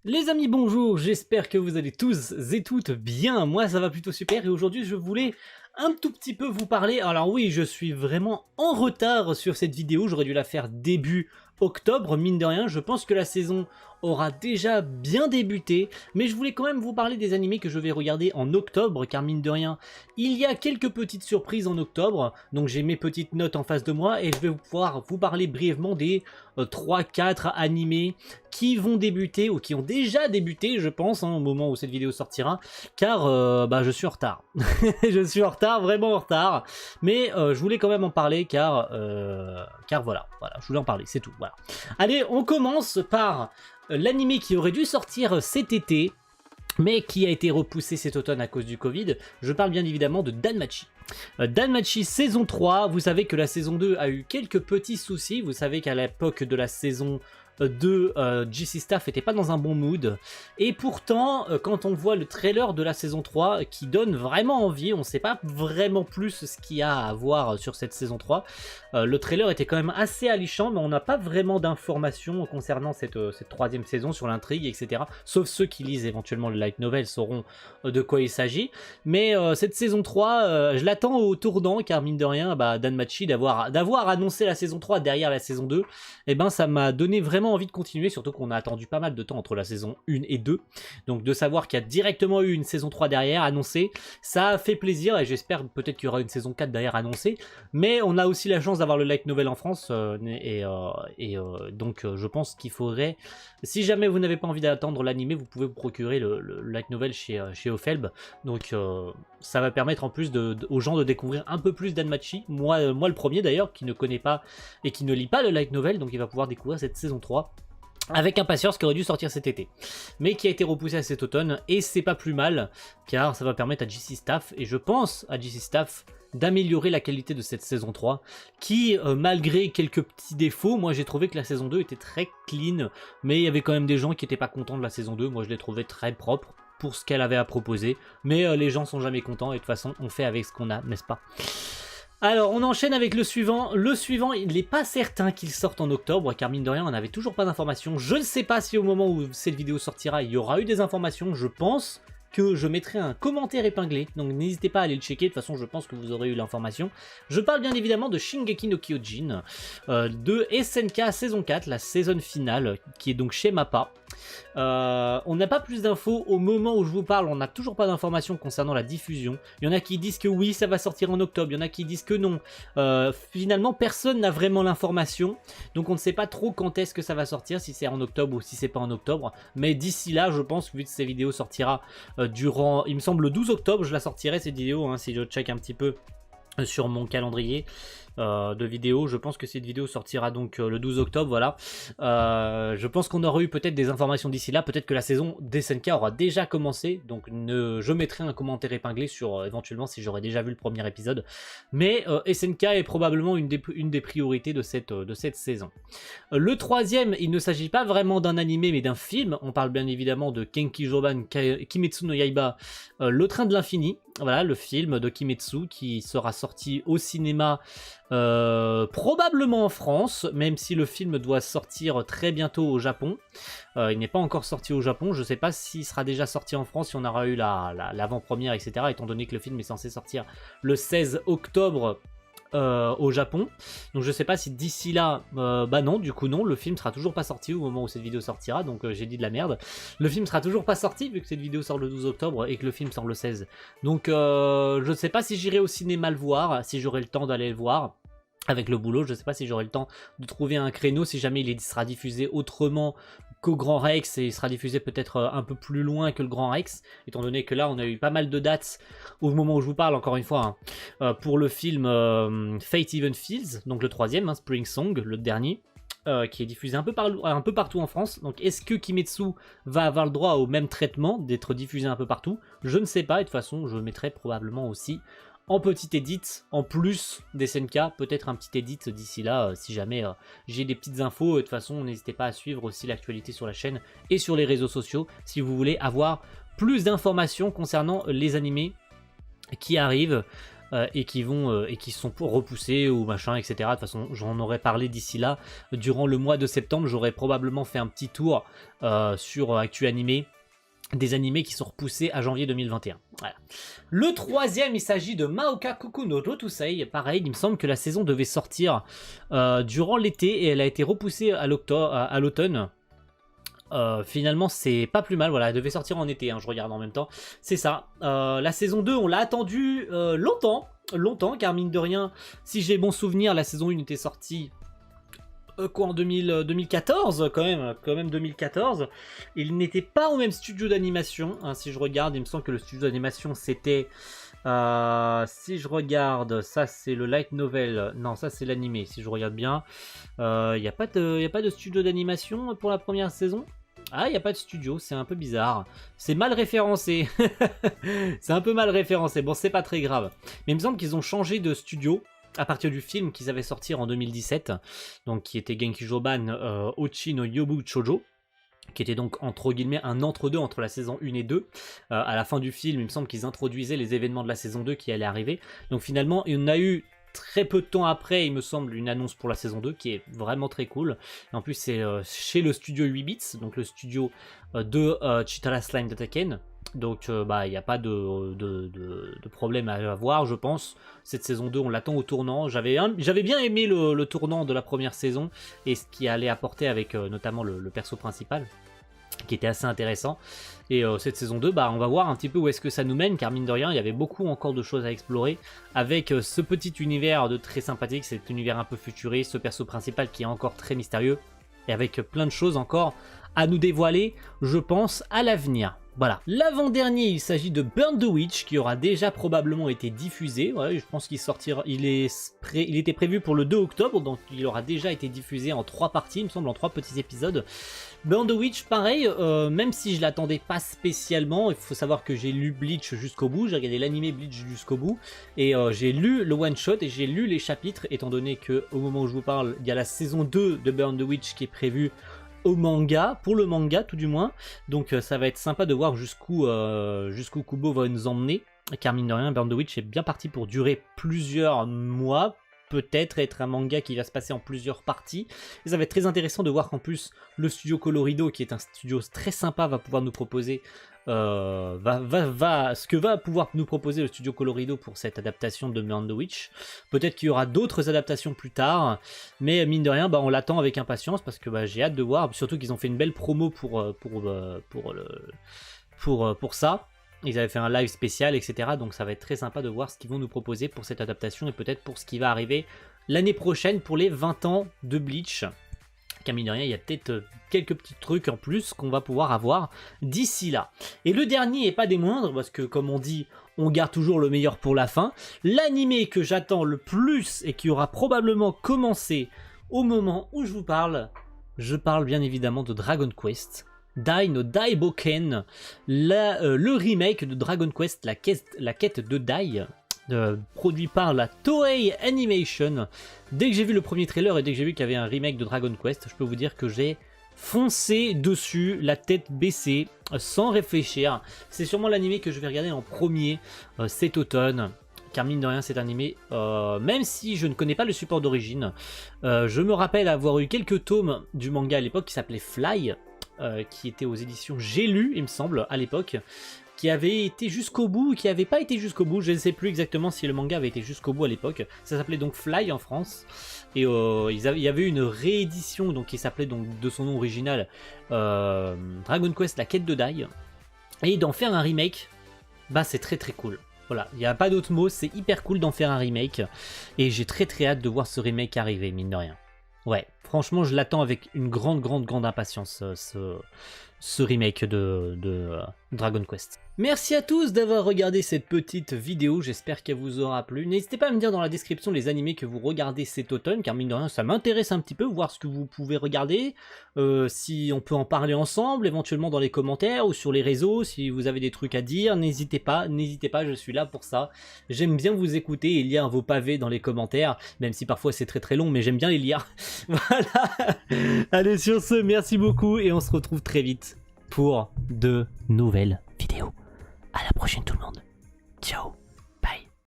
Les amis, bonjour, j'espère que vous allez tous et toutes bien, moi ça va plutôt super et aujourd'hui je voulais un tout petit peu vous parler, alors oui je suis vraiment en retard sur cette vidéo, j'aurais dû la faire début octobre, mine de rien, je pense que la saison aura déjà bien débuté, mais je voulais quand même vous parler des animés que je vais regarder en octobre, car mine de rien, il y a quelques petites surprises en octobre, donc j'ai mes petites notes en face de moi et je vais pouvoir vous parler brièvement des 3-4 animés qui vont débuter ou qui ont déjà débuté je pense au moment où cette vidéo sortira car je suis en retard. Je suis en retard, vraiment en retard, mais je voulais quand même en parler car voilà, je voulais en parler, c'est tout, voilà. Allez, on commence par l'animé qui aurait dû sortir cet été mais qui a été repoussé cet automne à cause du Covid. Je parle bien évidemment de Danmachi. Danmachi saison 3, vous savez que la saison 2 a eu quelques petits soucis, vous savez qu'à l'époque de la saison 2, JC Staff n'était pas dans un bon mood, et pourtant quand on voit le trailer de la saison 3 qui donne vraiment envie, on ne sait pas vraiment plus ce qu'il y a à voir sur cette saison 3, le trailer était quand même assez alléchant, mais on n'a pas vraiment d'informations concernant cette troisième saison sur l'intrigue, etc. Sauf ceux qui lisent éventuellement le light novel sauront de quoi il s'agit, mais cette saison 3, je l'attends au tournant, car mine de rien, Danmachi, d'avoir annoncé la saison 3 derrière la saison 2, et ben ça m'a donné vraiment envie de continuer, surtout qu'on a attendu pas mal de temps entre la saison 1 et 2, donc de savoir qu'il y a directement eu une saison 3 derrière annoncée, ça a fait plaisir, et j'espère peut-être qu'il y aura une saison 4 derrière annoncée, mais on a aussi la chance d'avoir le light novel en France, donc je pense qu'il faudrait, si jamais vous n'avez pas envie d'attendre l'animé, vous pouvez vous procurer le light novel chez Ofelb, donc ça va permettre en plus aux gens de découvrir un peu plus Danmachi, moi le premier d'ailleurs, qui ne connaît pas et qui ne lit pas le light novel, donc il va pouvoir découvrir cette saison 3 avec impatience, qui aurait dû sortir cet été, mais qui a été repoussé à cet automne, et c'est pas plus mal, car ça va permettre à JC Staff, et je pense à JC Staff, d'améliorer la qualité de cette saison 3, qui, malgré quelques petits défauts, moi j'ai trouvé que la saison 2 était très clean, mais il y avait quand même des gens qui n'étaient pas contents de la saison 2, moi je l'ai trouvé très propre, pour ce qu'elle avait à proposer, mais les gens sont jamais contents, et de toute façon on fait avec ce qu'on a, n'est-ce pas ? Alors on enchaîne avec le suivant, il n'est pas certain qu'il sorte en octobre, car mine de rien on n'avait toujours pas d'informations, je ne sais pas si au moment où cette vidéo sortira il y aura eu des informations, je pense que je mettrai un commentaire épinglé, donc n'hésitez pas à aller le checker, de toute façon je pense que vous aurez eu l'information. Je parle bien évidemment de Shingeki no Kyojin, de SNK saison 4, la saison finale, qui est donc chez MAPPA. On n'a pas plus d'infos au moment où je vous parle, on n'a toujours pas d'informations concernant la diffusion. Il y en a qui disent que oui, ça va sortir en octobre, il y en a qui disent que non. Finalement, personne n'a vraiment l'information, donc on ne sait pas trop quand est-ce que ça va sortir, si c'est en octobre ou si c'est pas en octobre. Mais d'ici là, je pense, vu que cette vidéo sortira durant, il me semble, le 12 octobre, je la sortirai cette vidéo, hein, si je check un petit peu sur mon calendrier de vidéos, je pense que cette vidéo sortira donc le 12 octobre, voilà. Je pense qu'on aura eu peut-être des informations d'ici là, peut-être que la saison d'SNK aura déjà commencé, donc je mettrai un commentaire épinglé sur éventuellement si j'aurais déjà vu le premier épisode, mais SNK est probablement une des priorités de cette saison. Le troisième, il ne s'agit pas vraiment d'un animé mais d'un film, on parle bien évidemment de Kenki Joban Kimetsu no Yaiba, le train de l'infini. Voilà, le film de Kimetsu qui sera sorti au cinéma probablement en France, même si le film doit sortir très bientôt au Japon. Il n'est pas encore sorti au Japon, je ne sais pas s'il sera déjà sorti en France, si on aura eu l'avant-première, etc. Étant donné que le film est censé sortir le 16 octobre au Japon, donc je sais pas si d'ici là, non, du coup non, le film sera toujours pas sorti au moment où cette vidéo sortira, donc j'ai dit de la merde, le film sera toujours pas sorti vu que cette vidéo sort le 12 octobre et que le film sort le 16, donc je sais pas si j'irai au cinéma le voir, si j'aurai le temps d'aller le voir, avec le boulot, je sais pas si j'aurai le temps de trouver un créneau, si jamais il sera diffusé autrement qu'au Grand Rex, et il sera diffusé peut-être un peu plus loin que le Grand Rex, étant donné que là on a eu pas mal de dates au moment où je vous parle, encore une fois, hein, pour le film Fate Even Feels, donc le troisième, hein, Spring Song, le dernier, qui est diffusé un peu partout en France. Donc est-ce que Kimetsu va avoir le droit au même traitement, d'être diffusé un peu partout? Je ne sais pas, et de toute façon je mettrai probablement aussi en petit edit, en plus des SNK, peut-être un petit edit d'ici là, si jamais j'ai des petites infos. De toute façon, n'hésitez pas à suivre aussi l'actualité sur la chaîne et sur les réseaux sociaux, si vous voulez avoir plus d'informations concernant les animés qui arrivent. et qui sont repoussés ou machin, etc. De toute façon, j'en aurais parlé d'ici là. Durant le mois de septembre, j'aurais probablement fait un petit tour sur Actu Animé, des animés qui sont repoussés à janvier 2021. Voilà. Le troisième, il s'agit de Maoka Kuku no Rotusei. Pareil, il me semble que la saison devait sortir durant l'été et elle a été repoussée à l'automne. Finalement, c'est pas plus mal. Voilà, elle devait sortir en été, hein, je regarde en même temps. C'est ça. La saison 2, on l'a attendue longtemps, car mine de rien, si j'ai bon souvenir, la saison 1 était sortie en 2014 quand même 2014. Il n'était pas au même studio d'animation, hein, si je regarde, il me semble que le studio d'animation c'était si je regarde, ça c'est le light novel, non ça c'est l'animé, si je regarde bien, il n'y a pas de studio d'animation pour la première saison. Ah, il n'y a pas de studio, c'est un peu bizarre. C'est mal référencé. C'est un peu mal référencé. Bon, c'est pas très grave. Mais il me semble qu'ils ont changé de studio à partir du film qu'ils avaient sorti en 2017, donc qui était Genki Joban Ochi no Yobu Chojo, qui était donc entre guillemets un entre-deux entre la saison 1 et 2. À la fin du film, il me semble qu'ils introduisaient les événements de la saison 2 qui allaient arriver. Donc finalement, il y en a eu très peu de temps après, il me semble, une annonce pour la saison 2 qui est vraiment très cool. Et en plus, c'est chez le studio 8 bits, donc le studio de Chitara Slime Dataken. Donc il n'y a pas de problème à avoir, je pense. Cette saison 2, on l'attend au tournant. J'avais bien aimé le tournant de la première saison et ce qui allait apporter avec notamment le perso principal, qui était assez intéressant. Et cette saison 2, on va voir un petit peu où est-ce que ça nous mène, car mine de rien, il y avait beaucoup encore de choses à explorer avec ce petit univers de très sympathique, cet univers un peu futuriste, ce perso principal qui est encore très mystérieux, et avec plein de choses encore à nous dévoiler, je pense, à l'avenir. Voilà. L'avant-dernier, il s'agit de Burn the Witch, qui aura déjà probablement été diffusé. Ouais, je pense qu'il sortira. Il était prévu pour le 2 octobre, donc il aura déjà été diffusé en 3 parties, il me semble, en 3 petits épisodes. Burn the Witch, pareil, même si je l'attendais pas spécialement, il faut savoir que j'ai lu Bleach jusqu'au bout, j'ai regardé l'animé Bleach jusqu'au bout, et j'ai lu le one-shot et j'ai lu les chapitres, étant donné que au moment où je vous parle, il y a la saison 2 de Burn the Witch qui est prévue au manga, pour le manga tout du moins, donc ça va être sympa de voir jusqu'où Kubo va nous emmener, car mine de rien, Burn the Witch est bien parti pour durer plusieurs mois, peut-être être un manga qui va se passer en plusieurs parties, et ça va être très intéressant de voir qu'en plus le studio Colorido, qui est un studio très sympa, va pouvoir nous proposer ce que va pouvoir nous proposer le studio Colorido pour cette adaptation de Burn the Witch. Peut-être qu'il y aura d'autres adaptations plus tard, mais mine de rien, on l'attend avec impatience parce que j'ai hâte de voir, surtout qu'ils ont fait une belle promo pour ça. Ils avaient fait un live spécial, etc. Donc ça va être très sympa de voir ce qu'ils vont nous proposer pour cette adaptation et peut-être pour ce qui va arriver l'année prochaine pour les 20 ans de Bleach. Car mine de rien, il y a peut-être quelques petits trucs en plus qu'on va pouvoir avoir d'ici là. Et le dernier, et pas des moindres, parce que comme on dit, on garde toujours le meilleur pour la fin. L'animé que j'attends le plus et qui aura probablement commencé au moment où je vous parle, je parle bien évidemment de Dragon Quest. Dai no Daiboken, le remake de Dragon Quest, la quête de Dai, produit par la Toei Animation. Dès que j'ai vu le premier trailer et dès que j'ai vu qu'il y avait un remake de Dragon Quest, je peux vous dire que j'ai foncé dessus, la tête baissée, sans réfléchir. C'est sûrement l'animé que je vais regarder en premier cet automne. Car mine de rien, cet animé, même si je ne connais pas le support d'origine, je me rappelle avoir eu quelques tomes du manga à l'époque qui s'appelait Fly, qui était aux éditions J'ai lu, il me semble, à l'époque, qui avait été jusqu'au bout, qui n'avait pas été jusqu'au bout, je ne sais plus exactement si le manga avait été jusqu'au bout à l'époque. Ça s'appelait donc Fly en France, et il y avait une réédition donc, qui s'appelait donc de son nom original Dragon Quest, la quête de Dai, et d'en faire un remake, c'est très très cool. Voilà, il n'y a pas d'autre mot, c'est hyper cool d'en faire un remake, et j'ai très très hâte de voir ce remake arriver, mine de rien. Ouais, franchement, je l'attends avec une grande impatience, ce remake de Dragon Quest. Merci à tous d'avoir regardé cette petite vidéo, j'espère qu'elle vous aura plu. N'hésitez pas à me dire dans la description les animés que vous regardez cet automne, car mine de rien, ça m'intéresse un petit peu, voir ce que vous pouvez regarder, si on peut en parler ensemble, éventuellement dans les commentaires ou sur les réseaux, si vous avez des trucs à dire, n'hésitez pas, je suis là pour ça. J'aime bien vous écouter et lire vos pavés dans les commentaires, même si parfois c'est très très long, mais j'aime bien les lire. Voilà. Allez, sur ce, merci beaucoup et on se retrouve très vite pour de nouvelles vidéos. À la prochaine tout le monde. Ciao.